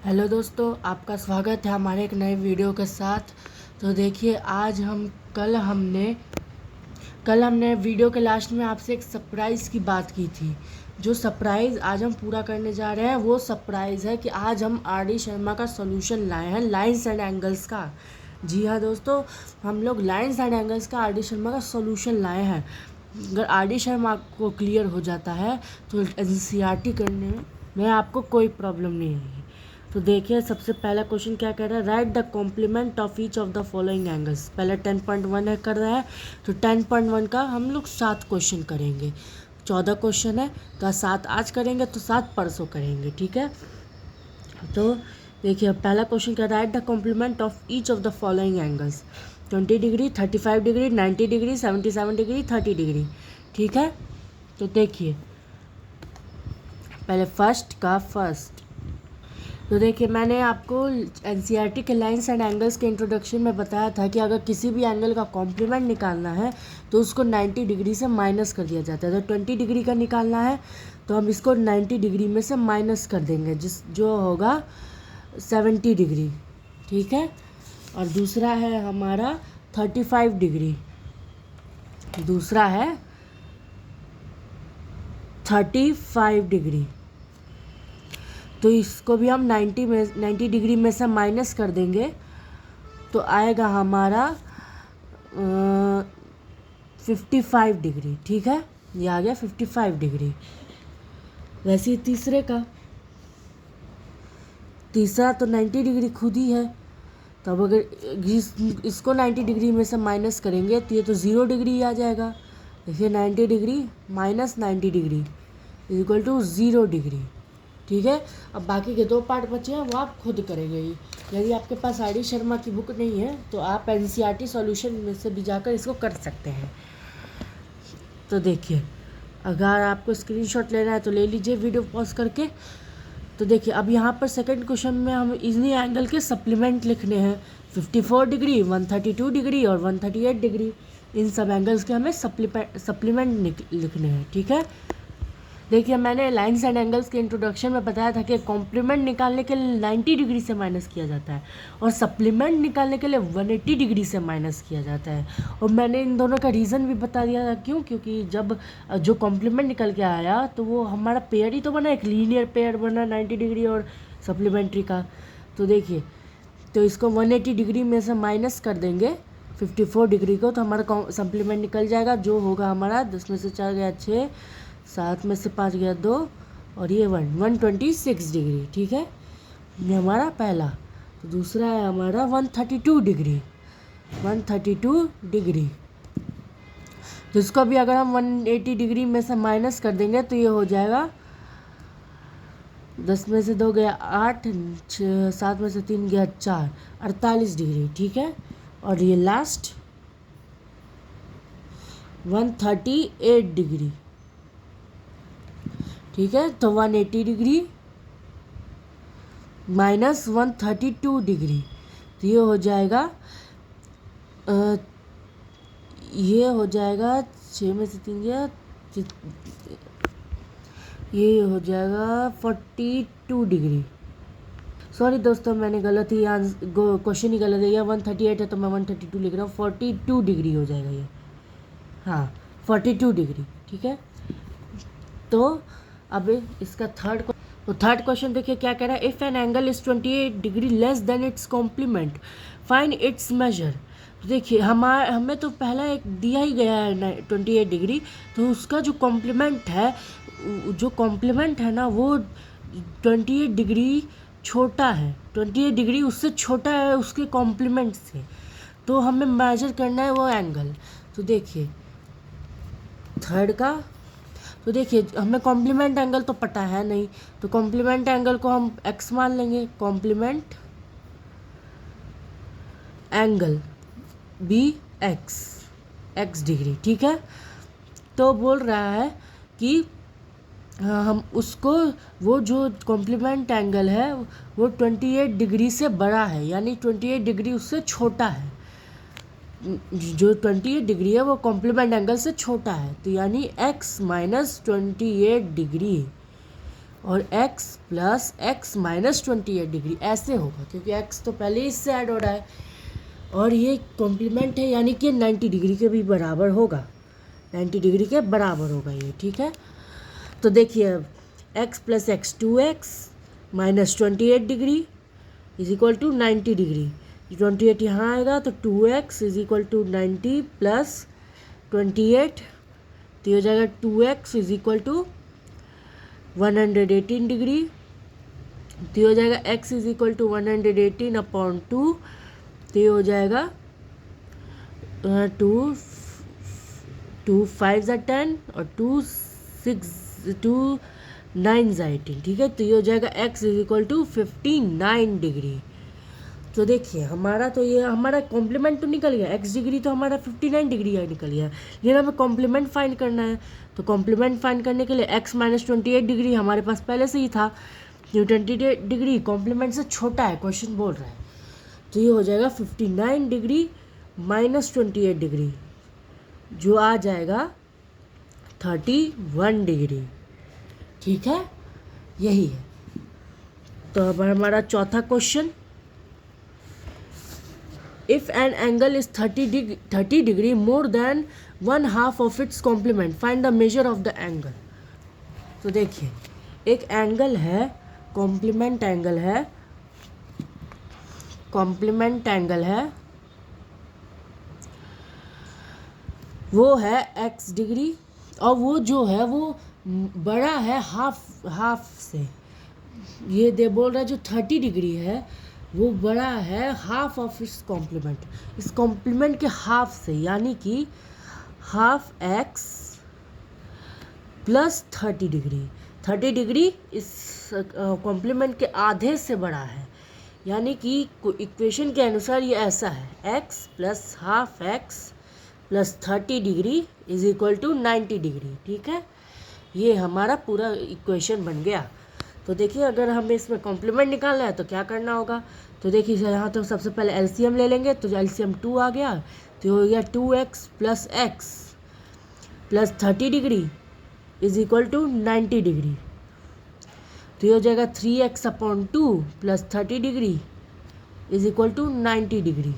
Hello दोस्तों, आपका स्वागत है हमारे एक नए वीडियो के साथ। तो देखिए, आज हम कल हमने वीडियो के लास्ट में आपसे एक सरप्राइज़ की बात की थी। जो सरप्राइज़ आज हम पूरा करने जा रहे हैं वो सरप्राइज़ है कि आज हम आर डी शर्मा का सॉल्यूशन लाए हैं, लाइंस एंड एंगल्स का। जी हाँ दोस्तों, हम लोग लाइंस एंड एंगल्स का आर डी शर्मा का सॉल्यूशन लाए हैं। अगर आर डी शर्मा को क्लियर हो जाता है तो एनसीईआरटी करने में आपको कोई प्रॉब्लम नहीं होगी। तो देखिए, सबसे पहला क्वेश्चन क्या कह रहा है, write the complement of each of the following angles. पहले 10.1 है कर रहा है, तो 10.1 का हम लोग 7 क्वेश्चन करेंगे। 14 क्वेश्चन है तो 7 आज करेंगे तो 7 परसों करेंगे, ठीक है। तो देखिए, पहला क्वेश्चन क्या, write the complement of each of the following angles. 20 degree, 35 degree, 90 degree, 77 degree, 30 degree, ठीक है। तो देखिए, पहले फर्स्ट का फर्स्ट। तो देखिए, मैंने आपको एनसीईआरटी के लाइंस एंड एंगल्स के इंट्रोडक्शन में बताया था कि अगर किसी भी एंगल का कॉम्प्लीमेंट निकालना है तो उसको 90 डिग्री से माइनस कर दिया जाता है। तो 20 डिग्री का निकालना है तो हम इसको 90 डिग्री में से माइनस कर देंगे, जो होगा 70 डिग्री, ठीक है। और दूसरा है हमारा 35 डिग्री, दूसरा है 35 डिग्री। तो इसको भी हम 90 डिग्री में से माइनस कर देंगे तो आएगा हमारा 55 डिग्री, ठीक है। ये आ गया 55 डिग्री। वैसे ही तीसरा तो 90 डिग्री खुद ही है। तो अब अगर इसको 90 डिग्री में से माइनस करेंगे तो ये तो 0 डिग्री आ जाएगा। देखिए, 90 degree minus 90 degree is equal to 0 degree, ठीक है। अब बाकी के 2 पार्ट बचे हैं वो आप खुद करेंगे। यदि आपके पास आर डी शर्मा की बुक नहीं है तो आप एनसीईआरटी सॉल्यूशन में से भी जाकर इसको कर सकते हैं। तो देखिए, अगर आपको स्क्रीनशॉट लेना है तो ले लीजिए वीडियो पॉज करके। तो देखिए, अब यहाँ पर सेकंड क्वेश्चन में हम इन्हीं एंगल के सप्लीमेंट लिखने हैं। 54 डिग्री, 132 डिग्री और 138 डिग्री, इन सब एंगल्स के हमें सप्लीमेंट लिखने हैं, ठीक है। देखिए, मैंने लाइंस एंड एंगल्स के इंट्रोडक्शन में बताया था कि कॉम्प्लीमेंट निकालने के लिए 90 डिग्री से माइनस किया जाता है और सप्लीमेंट निकालने के लिए 180 डिग्री से माइनस किया जाता है। और मैंने इन दोनों का रीज़न भी बता दिया था, क्योंकि जब जो कॉम्प्लीमेंट निकल के आया तो वो हमारा पेयर ही तो बना, एक लीनियर पेयर बना 90 डिग्री और सप्लीमेंट्री का। तो देखिए, तो इसको 180 डिग्री में से माइनस कर देंगे 54 डिग्री को, तो हमारा सप्लीमेंट निकल जाएगा, जो होगा हमारा 10 में से 4 गया 6, 7 में से 5 गया 2 और ये 126 डिग्री, ठीक है। ये हमारा पहला। तो दूसरा है हमारा 132 डिग्री, 132 डिग्री। तो इसको भी अगर हम 180 डिग्री में से माइनस कर देंगे तो ये हो जाएगा 10 में से 2 गया 8, 7 में से 3 गया 4, 48 डिग्री, ठीक है। और ये लास्ट 138 डिग्री, ठीक है। तो 180 डिग्री माइनस 132 डिग्री, तो ये हो जाएगा ये हो जाएगा 6 में से 3 गया, ये हो जाएगा 42 डिग्री। सॉरी दोस्तों, मैंने गलत ही क्वेश्चन ही गलत दिया। 138 है तो मैं 132 लिख रहा हूँ, 42 डिग्री हो जाएगा ये, हाँ 42 डिग्री, ठीक है। तो अब इसका थर्ड क्वेश्चन देखिए क्या कह रहा है, if an angle is 28 degree less than its complement, find its measure. तो देखिए, हमें तो पहला एक दिया ही गया है 28 डिग्री, तो उसका जो कॉम्प्लीमेंट है ना वो 28 डिग्री छोटा है, 28 डिग्री उससे छोटा है उसके कॉम्प्लीमेंट से, तो हमें मेजर करना है वो एंगल। तो देखिए थर्ड का, तो देखिए हमें कॉम्प्लीमेंट एंगल तो पता है नहीं, तो कॉम्प्लीमेंट एंगल को हम x मान लेंगे, complement angle be x degree, ठीक है। तो बोल रहा है कि हम उसको, वो जो कॉम्प्लीमेंट एंगल है वो 28 डिग्री से बड़ा है, यानी 28 डिग्री उससे छोटा है। जो 28 डिग्री है वो कॉम्प्लीमेंट एंगल से छोटा है, तो यानी x माइनस 28 डिग्री और x plus x minus 28 degree ऐसे होगा, क्योंकि x तो पहले ही इससे ऐड हो रहा है और ये कॉम्प्लीमेंट है, यानी कि 90 डिग्री के भी बराबर होगा, 90 डिग्री के बराबर होगा ये, ठीक है। तो देखिए अब x plus x 2x minus 28 degree is equal to 90 degree, 28 यहाँ आएगा तो 2x is equal to 90 plus 28, तो ये हो जाएगा 2x is equal to 118 degree, तो ये हो जाएगा x is equal to 118 upon 2, तो ये हो जाएगा 2 5 10 और 2 9 18, ठीक है। तो ये हो जाएगा x is equal to 59 degree. तो देखिए हमारा तो ये हमारा कॉम्प्लीमेंट तो निकल गया, x डिग्री तो हमारा 59 डिग्री निकल गया, लेकिन हमें कॉम्प्लीमेंट फाइंड करना है। तो कॉम्प्लीमेंट फाइंड करने के लिए x माइनस 28 डिग्री हमारे पास पहले से ही था, 28 डिग्री कॉम्प्लीमेंट से छोटा है, क्वेश्चन बोल रहा है, तो ये हो जाएगा 59 डिग्री माइनस 28 डिग्री जो आ जाएगा 31 डिग्री, ठीक है, यही है। तो अब हमारा चौथा question, if an angle is 30 degree more than 1/2 of its complement find the measure of the angle. तो देखिए एक एंगल है, कॉम्प्लीमेंट एंगल है, कॉम्प्लीमेंट एंगल है, वो है x डिग्री और वो जो है वो बड़ा है हाफ से, ये दे बोल रहा है जो 30 डिग्री है वो बड़ा है हाफ ऑफ इस कॉम्प्लीमेंट, इस कॉम्प्लीमेंट के हाफ से, यानी कि half x plus 30 degree, 30 degree इस कॉम्प्लीमेंट के आधे से बड़ा है, यानी कि इक्वेशन के अनुसार ये ऐसा है x plus half x plus 30 degree is equal to 90 degree, ठीक है। ये हमारा पूरा इक्वेशन बन गया। तो देखिए अगर हमें इसमें कॉम्प्लीमेंट निकालना है तो क्या करना होगा, तो देखिए यहाँ तो सबसे पहले एलसीएम ले लेंगे, तो एलसीएम 2 आ गया, तो हो गया 2x plus x plus 30 degree is equal to 90 degree, तो ये हो जाएगा 3x upon 2 plus 30 degree is equal to 90 degree,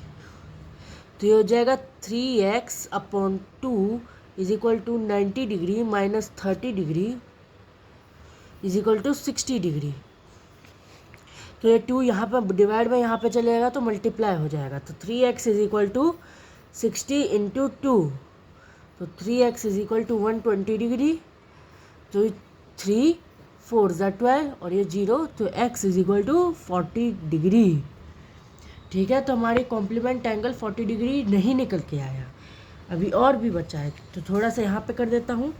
तो ये हो जाएगा 3x upon 2 is equal to 90 degree minus 30 degree is equal to 60 degree. तो ये 2 यहाँ पर डिवाइड में यहाँ पे चलेगा तो मल्टीप्लाई हो जाएगा, तो 3x is equal to 60 into 2, तो 3x is equal to 120 degree, तो 3 4 12 और ये 0, तो x is equal to 40 degree, ठीक है। तो हमारी कॉम्प्लीमेंट एंगल 40 डिग्री नहीं निकल के आया, अभी और भी बचा है, तो थोड़ा सा यहाँ पे कर देता हूँ।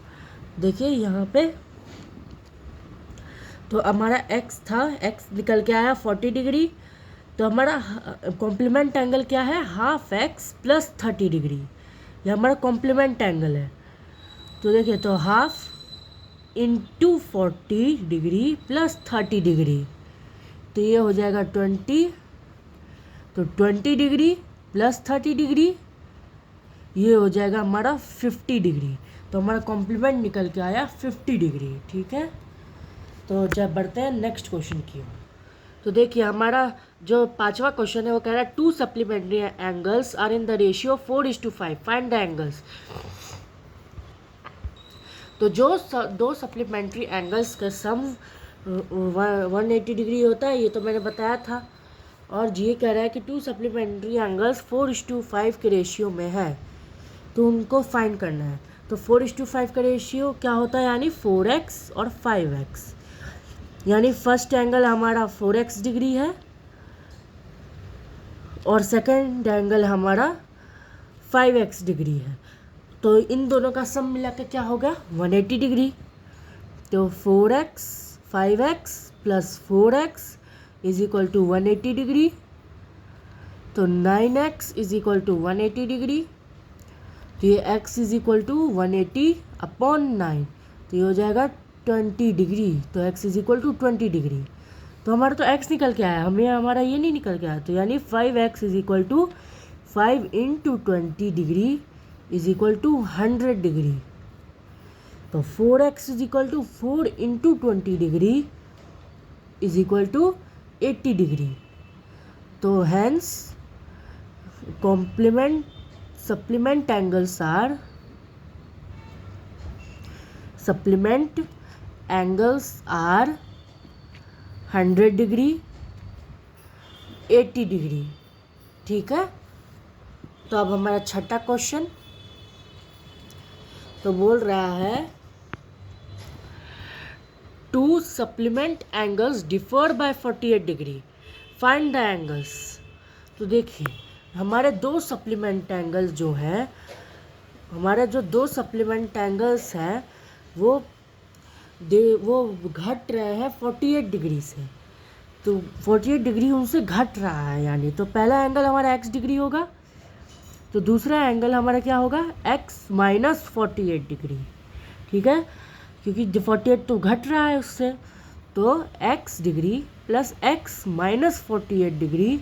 देखिए यहाँ पे तो हमारा x था, x निकल के आया 40 डिग्री, तो हमारा कॉम्प्लीमेंट एंगल क्या है, हाफ x प्लस 30 डिग्री, ये हमारा कॉम्प्लीमेंट एंगल है। तो देखिए तो half into 40 degree plus 30 degree, तो ये हो जाएगा 20, तो 20 डिग्री प्लस 30 डिग्री ये हो जाएगा हमारा 50 डिग्री, तो हमारा कॉम्प्लीमेंट निकल के आया 50 डिग्री, ठीक है। तो जब बढ़ते हैं नेक्स्ट क्वेश्चन की ओर, तो देखिए हमारा जो पांचवा क्वेश्चन है वो कह रहा है 2 supplementary angles are in the ratio 4:5 find the angles. तो जो 2 सप्लीमेंट्री एंगल्स का सम 180 डिग्री होता है, ये तो मैंने बताया था, और ये कह रहा है कि 2 सप्लीमेंट्री एंगल्स 4:5 के रेशियो में है, तो उनको फाइंड करना है। तो 4:5 का रेशियो क्या होता है, यानी 4x और 5x, यानी फर्स्ट एंगल हमारा 4x डिग्री है और सेकंड एंगल हमारा 5x डिग्री है, तो इन दोनों का सम मिला के क्या होगा 180 डिग्री। तो 4x 5x plus 4x is equal to 180 degree, तो 9x is equal to 180 degree, तो ये x is equal to 180 upon 9, तो ये हो जाएगा 20 डिग्री, तो x is equal to 20 degree. तो हमारा तो x निकल के आया, हमें हमारा ये नहीं निकल के आया, तो यानी 5x is equal to 5 into 20 degree is equal to 100 degree, तो 4x is equal to 4 into 20 degree is equal to 80 degree. तो hence supplement angles are 100 degree, 80 degree. ठीक है। तो अब हमारा छठा क्वेश्चन तो बोल रहा है two supplement angles differ by 48 degree, find the angles. तो देखिए हमारे दो सप्लीमेंट एंगल्स जो है, हमारे जो दो सप्लीमेंट एंगल्स हैं वो घट रहे हैं 48 डिग्री से। तो 48 डिग्री उनसे घट रहा है, यानी तो पहला एंगल हमारा x डिग्री होगा, तो दूसरा एंगल हमारा क्या होगा x माइनस 48 डिग्री। ठीक है, क्योंकि 48 तो घट रहा है उससे, तो x degree plus x minus 48 degree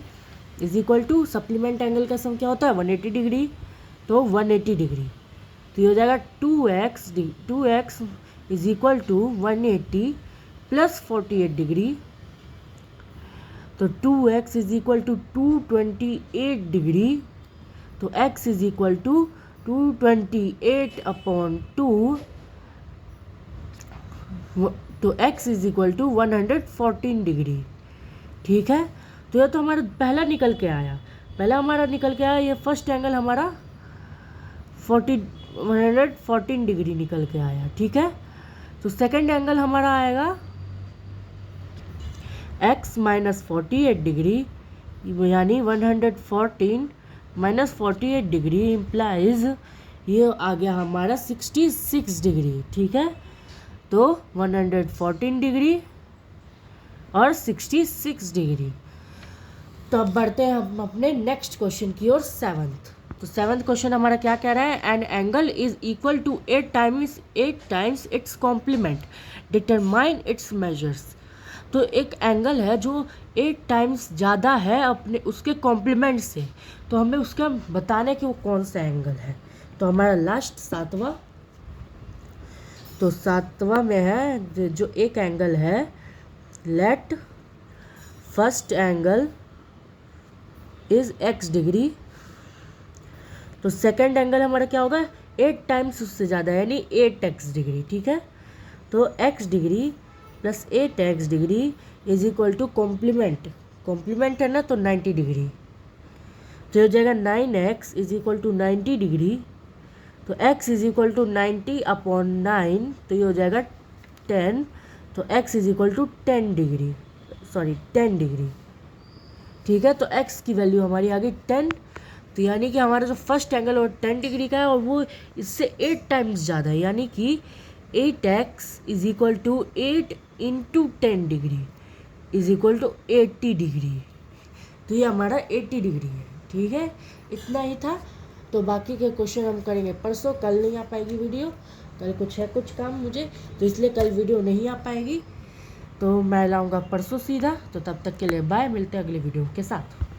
is equal to supplement angle का सम क्या होता है 180 डिग्री, तो 180 डिग्री। तो ये हो जाएगा 2x is equal to 180 plus 48 degree, तो 2x is equal to 228 degree. तो x is equal to 228 upon 2, तो x is equal to 114 degree. ठीक है, तो ये तो हमारा पहला निकल के आया, ये फर्स्ट एंगल हमारा 114 डिग्री निकल के आया। ठीक है, तो सेकंड एंगल हमारा आएगा x माइनस 48 डिग्री, यानी 114 माइनस 48 डिग्री इम्प्लाइज ये आ गया हमारा 66 डिग्री। ठीक है, तो 114 डिग्री और 66 डिग्री। तो अब बढ़ते हैं हम अपने नेक्स्ट क्वेश्चन की ओर, सेवन्थ। तो सेवन्थ क्वेश्चन हमारा क्या कह रहा है, an angle is equal to 8 times its complement, determine its measures. तो एक एंगल है जो 8 टाइम्स ज़्यादा है अपने उसके कॉम्प्लीमेंट से, तो हमें उसका बताने कि वो कौन सा एंगल है। तो हमारा लास्ट सातवां, तो सातवां में है जो एक एंगल है, let first angle is x degree, तो सेकंड एंगल हमारा क्या होगा 8 टाइम्स उससे ज़्यादा यानी 8x डिग्री। ठीक है, तो x degree plus 8x degree is equal to complement है ना, तो 90 डिग्री। तो हो जाएगा 9x is equal to 90 degree, तो x is equal to 90 upon 9, तो ये हो जाएगा 10, तो x is equal to 10 degree. ठीक है, तो x की वैल्यू हमारी आ गई 10। तो यानी कि हमारा जो फर्स्ट एंगल और 10 डिग्री का है और वो इससे 8 टाइम्स ज़्यादा है, यानी कि 8x is equal to 8 into 10 degree is equal to 80 degree. तो ये हमारा 80 डिग्री है। ठीक है, इतना ही था। तो बाकी के क्वेश्चन हम करेंगे परसों, कल नहीं आ पाएगी वीडियो, कल कुछ काम मुझे, तो इसलिए कल वीडियो नहीं आ पाएगी। तो मैं लाऊंगा परसों सीधा। तो तब तक के लिए बाय, मिलते हैं अगले वीडियो के साथ।